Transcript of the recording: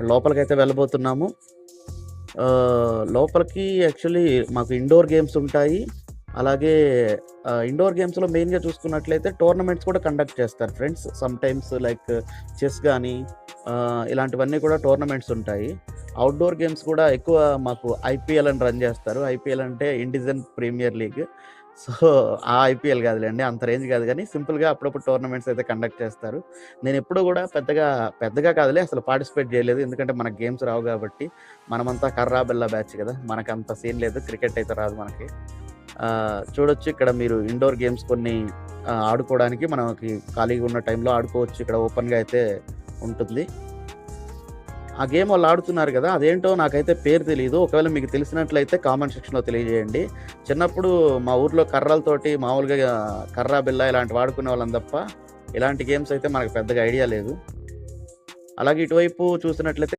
లోపలికైతే వెళ్ళబోతున్నాము. లోపలికి యాక్చువల్లీ మాకు ఇండోర్ గేమ్స్ ఉంటాయి. అలాగే ఇండోర్ గేమ్స్‌లో మెయిన్‌గా చూసుకున్నట్లయితే టోర్నమెంట్స్ కూడా కండక్ట్ చేస్తారు ఫ్రెండ్స్. సమ్‌టైమ్స్ లైక్ చెస్ గానీ ఇలాంటివన్నీ కూడా టోర్నమెంట్స్ ఉంటాయి. అవుట్‌డోర్ గేమ్స్ కూడా ఎక్కువ మాకు ఐపీఎల్ అని రన్ చేస్తారు. ఐపీఎల్ అంటే ఇండియన్ ప్రీమియర్ లీగ్. సో, ఆ ఐపీఎల్ కాదులెండి. అంత రేంజ్ కాదు గానీ సింపుల్‌గా అప్పుడప్పుడు టోర్నమెంట్స్ అయితే కండక్ట్ చేస్తారు. నేనెప్పుడు కూడా పెద్దగా కాదులే అసలు పార్టిసిపేట్ చేయలేదు. ఎందుకంటే మనకు గేమ్స్ రావు కాబట్టి. మనమంతా కర్రా బిల్ల బ్యాచ్ కదా! మనకంత సీన్ లేదు. క్రికెట్ అయితే రాదు మనకి. చూడొచ్చు ఇక్కడ మీరు ఇండోర్ గేమ్స్ కొన్ని ఆడుకోవడానికి మనకి ఖాళీగా ఉన్న టైంలో ఆడుకోవచ్చు. ఇక్కడ ఓపెన్‌గా అయితే ఉంటుంది. ఆ గేమ్ వాళ్ళు ఆడుతున్నారు కదా! అదేంటో నాకైతే పేరు తెలీదు. ఒకవేళ మీకు తెలిసినట్లయితే కామెంట్ సెక్షన్‌లో తెలియజేయండి. చిన్నప్పుడు మా ఊర్లో కర్రలతోటి మామూలుగా కర్రా, బిల్ల ఇలాంటివి ఆడుకునేవాళ్ళం తప్ప, ఇలాంటి గేమ్స్ అయితే మనకు పెద్దగా ఐడియా లేదు. అలాగే ఇటువైపు చూసినట్లయితే